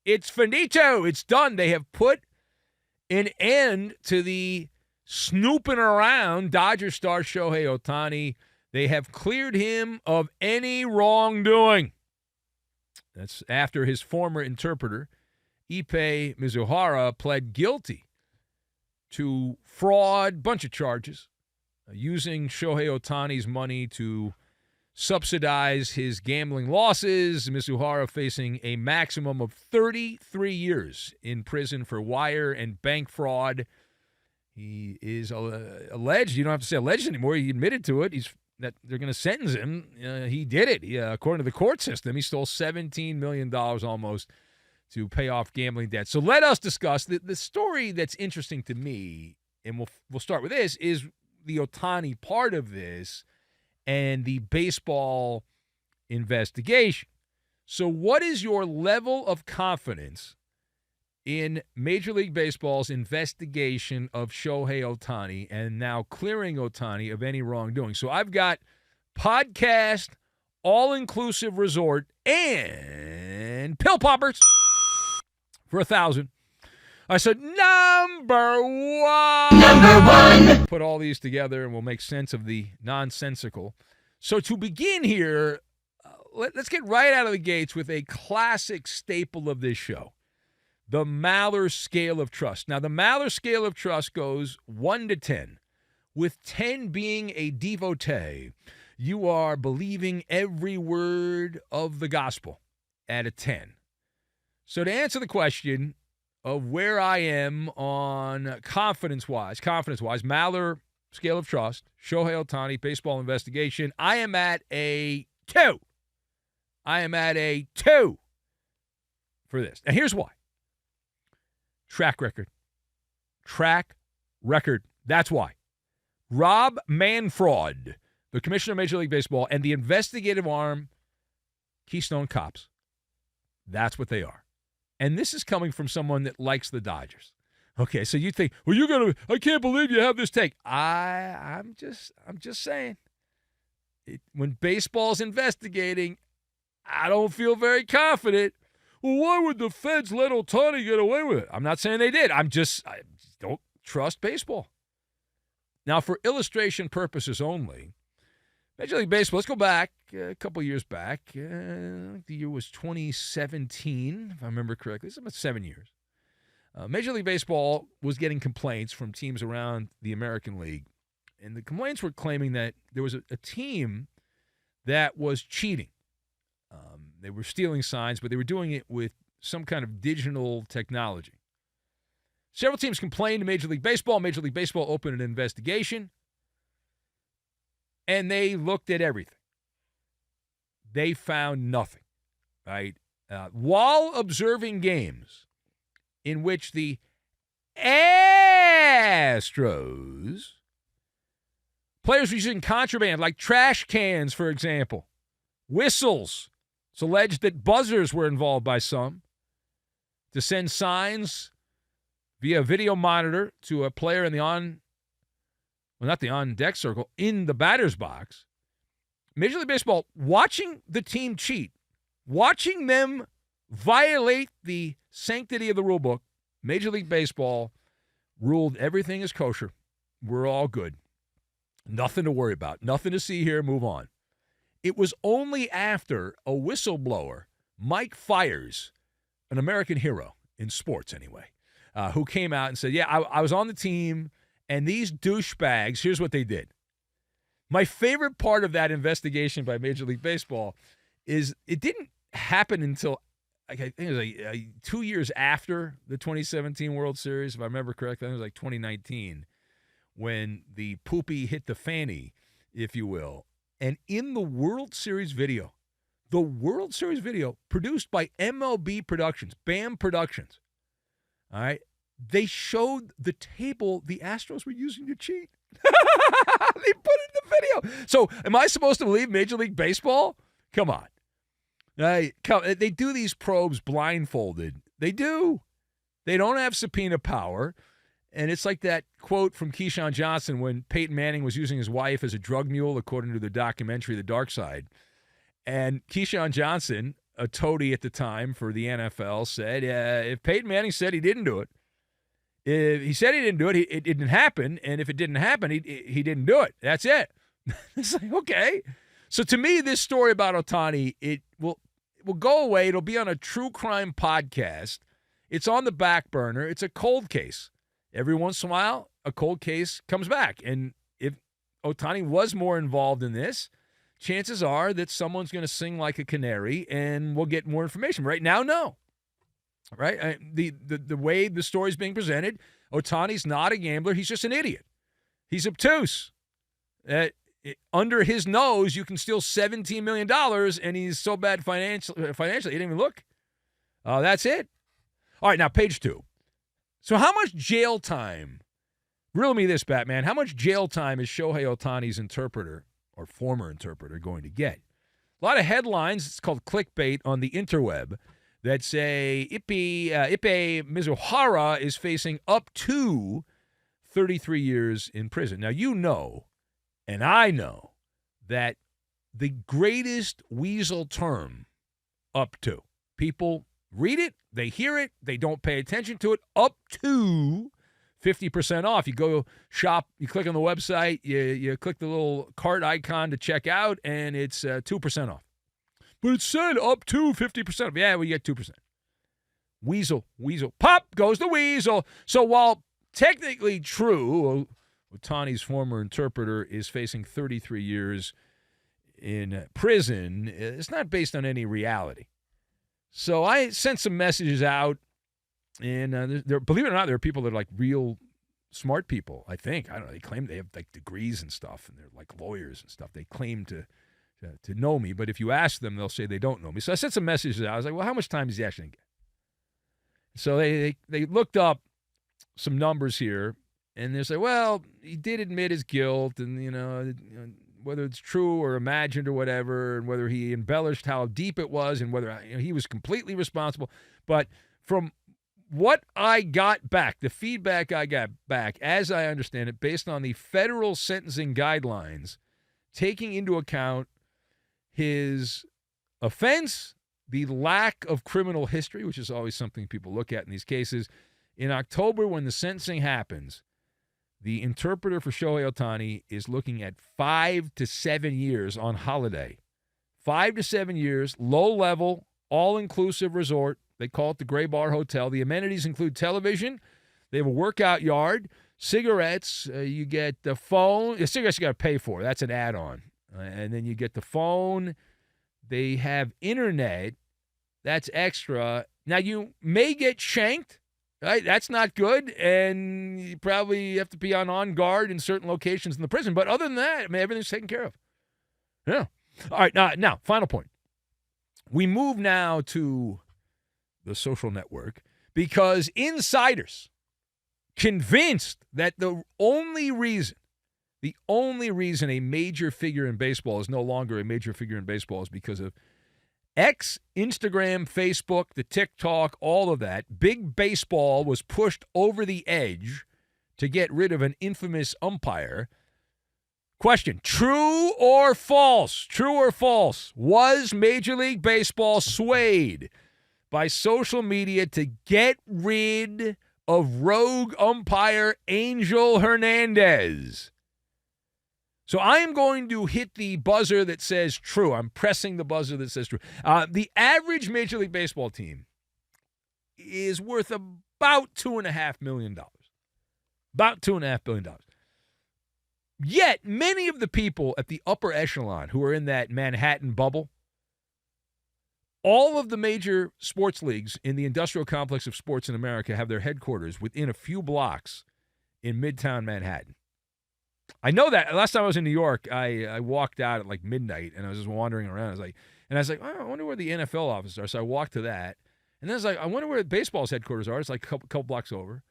It's finito. It's done. They have put an end to the snooping around Dodger star Shohei Ohtani. They have cleared him of any wrongdoing. That's after his former interpreter, Ippei Mizuhara, pled guilty to fraud, bunch of charges, using Shohei Ohtani's money to subsidize his gambling losses. Mizuhara facing a maximum of 33 years in prison for wire and bank fraud. He is alleged. You don't have to say alleged anymore. He admitted to it. That they're going to sentence him. He did it. According to the court system, he stole $17 million almost to pay off gambling debt. So let us discuss the story that's interesting to me, and we'll start with this, is the Ohtani part of this and the baseball investigation. So what is your level of confidence in Major League Baseball's investigation of Shohei Ohtani and now clearing Ohtani of any wrongdoing? So I've got podcast, all-inclusive resort, and pill poppers for 1,000. I said, number one. Put all these together and we'll make sense of the nonsensical. So to begin here, let's get right out of the gates with a classic staple of this show, the Maller scale of trust. Now, the Maller scale of trust goes 1 to 10, with 10 being a devotee. You are believing every word of the gospel at a 10. So to answer the question of where I am on confidence-wise, Maller scale of trust, Shohei Ohtani, baseball investigation, I am at a 2. I am at a 2 for this. And here's why. Track record. That's why. Rob Manfred, the commissioner of Major League Baseball, and the investigative arm, Keystone Cops. That's what they are. And this is coming from someone that likes the Dodgers. Okay, so you think, well, I can't believe you have this take. I'm just saying. When baseball's investigating, I don't feel very confident. Well, why would the feds let Ohtani get away with it? I'm not saying they did. I don't trust baseball. Now, for illustration purposes only, Major League Baseball, let's go back a couple years back. I think the year was 2017, if I remember correctly. It's about 7 years. Major League Baseball was getting complaints from teams around the American League. And the complaints were claiming that there was a team that was cheating. They were stealing signs, but they were doing it with some kind of digital technology. Several teams complained to Major League Baseball. Major League Baseball opened an investigation, and they looked at everything. They found nothing, right? While observing games in which the Astros, players were using contraband, like trash cans, for example, whistles. It's alleged that buzzers were involved by some to send signs via video monitor to a player in the not the on-deck circle, in the batter's box. Major League Baseball, watching the team cheat, watching them violate the sanctity of the rule book, Major League Baseball ruled everything is kosher. We're all good. Nothing to worry about. Nothing to see here. Move on. It was only after a whistleblower, Mike Fiers, an American hero in sports anyway, who came out and said, yeah, I was on the team, and these douchebags, here's what they did. My favorite part of that investigation by Major League Baseball is it didn't happen until, I think it was 2 years after the 2017 World Series, if I remember correctly. I think it was like 2019, when the poopy hit the fanny, if you will. And in the World Series video produced by MLB Productions, BAM Productions, all right, they showed the table the Astros were using to cheat. They put it in the video. So am I supposed to believe Major League Baseball? Come on. They do these probes blindfolded. They do. They don't have subpoena power. And it's like that quote from Keyshawn Johnson when Peyton Manning was using his wife as a drug mule, according to the documentary The Dark Side. And Keyshawn Johnson a toady at the time for the NFL, said if Peyton Manning said he didn't do it, if he said he didn't do it, it didn't happen. And if it didn't happen, he didn't do it. That's it. It's like, okay. So to me, this story about Ohtani, it will go away. It'll be on a true crime podcast. It's on the back burner. It's a cold case. Every once in a while, a cold case comes back. And if Ohtani was more involved in this, chances are that someone's going to sing like a canary and we'll get more information. Right now, no. Right? The way the story's being presented, Ohtani's not a gambler. He's just an idiot. He's obtuse. Under his nose, you can steal $17 million, and he's so bad financially, he didn't even look. That's it. All right, now, page 2. So how much jail time, riddle me this, Batman, how much jail time is Shohei Ohtani's interpreter, or former interpreter, going to get? A lot of headlines, it's called clickbait on the interweb, that say Ippei Mizuhara is facing up to 33 years in prison. Now, you know, and I know, that the greatest weasel term, up to, people read it, they hear it, they don't pay attention to it, up to 50% off. You go shop, you click on the website, you click the little cart icon to check out, and it's 2% off. But it said up to 50%. Yeah, well, you get 2%. Weasel. Pop goes the weasel. So while technically true, Ohtani's former interpreter is facing 33 years in prison, it's not based on any reality. So I sent some messages out, and believe it or not, there are people that are like real smart people, I think. I don't know. They claim they have like degrees and stuff, and they're like lawyers and stuff. They claim to know me, but if you ask them, they'll say they don't know me. So I sent some messages out. I was like, well, how much time is he actually going to get? So they looked up some numbers here, and they say, well, he did admit his guilt, and, whether it's true or imagined or whatever, and whether he embellished how deep it was, and whether he was completely responsible. But from what I got back, the feedback I got back, as I understand it, based on the federal sentencing guidelines, taking into account his offense, the lack of criminal history, which is always something people look at in these cases. In October, when the sentencing happens, the interpreter for Shohei Ohtani is looking at 5 to 7 years on holiday. 5 to 7 years, low-level, all-inclusive resort. They call it the Gray Bar Hotel. The amenities include television. They have a workout yard, cigarettes. You get the phone. The cigarettes you got to pay for. That's an add-on. And then you get the phone. They have internet. That's extra. Now, you may get shanked, right? That's not good. And you probably have to be on guard in certain locations in the prison. But other than that, everything's taken care of. Yeah. All right. Now, final point. We move now to the social network because insiders convinced that the only reason a major figure in baseball is no longer a major figure in baseball is because of X, Instagram, Facebook, the TikTok, all of that. Big baseball was pushed over the edge to get rid of an infamous umpire. Question, true or false? True or false? Was Major League Baseball swayed by social media to get rid of rogue umpire Ángel Hernández? So I am going to hit the buzzer that says true. I'm pressing the buzzer that says true. The average Major League Baseball team is worth about $2.5 million. About $2.5 billion. Yet, many of the people at the upper echelon who are in that Manhattan bubble, all of the major sports leagues in the industrial complex of sports in America have their headquarters within a few blocks in Midtown Manhattan. I know that. Last time I was in New York, I walked out at like midnight, and I was just wandering around. I was like, oh, I wonder where the NFL offices are. So I walked to that. And then I was like, I wonder where baseball's headquarters are. It's like a couple blocks over.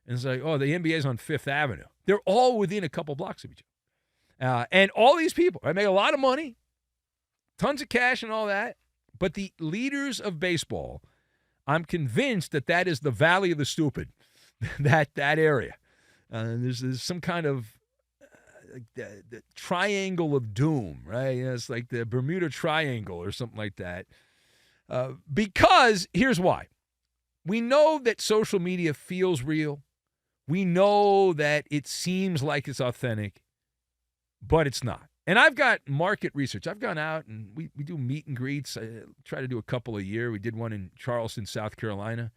And it's like, oh, the NBA's on Fifth Avenue. They're all within a couple blocks of each other. And all these people, I make a lot of money, tons of cash and all that. But the leaders of baseball, I'm convinced that is the Valley of the Stupid, that area. There's some kind of the triangle of doom, right? It's like the Bermuda Triangle or something like that. Because here's why. We know that social media feels real. We know that it seems like it's authentic, but it's not. And I've got market research. I've gone out and we do meet and greets. I try to do a couple a year. We did one in Charleston, South Carolina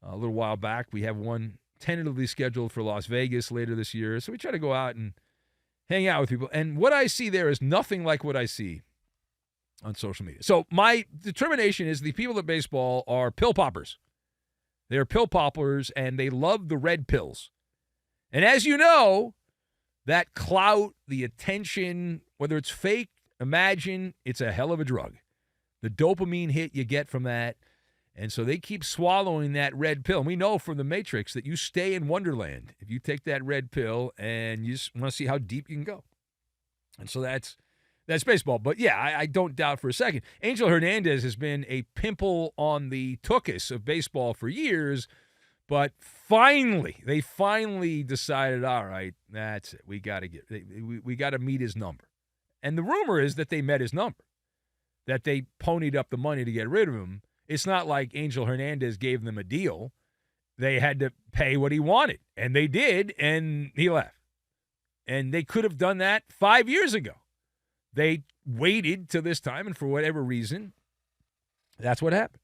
a little while back. We have one tentatively scheduled for Las Vegas later this year. So we try to go out and hang out with people. And what I see there is nothing like what I see on social media. So my determination is the people at baseball are pill poppers. They're pill poppers, and they love the red pills. And as you know, that clout, the attention, whether it's fake, imagine, it's a hell of a drug. The dopamine hit you get from that. And so they keep swallowing that red pill. And we know from the Matrix that you stay in Wonderland if you take that red pill and you just want to see how deep you can go. And so that's baseball. But, yeah, I don't doubt for a second. Angel Hernandez has been a pimple on the tuchus of baseball for years. But they finally decided, all right, that's it. We got to meet his number. And the rumor is that they met his number, that they ponied up the money to get rid of him. It's not like Angel Hernandez gave them a deal. They had to pay what he wanted, and they did, and he left. And they could have done that 5 years ago. They waited till this time, and for whatever reason, that's what happened.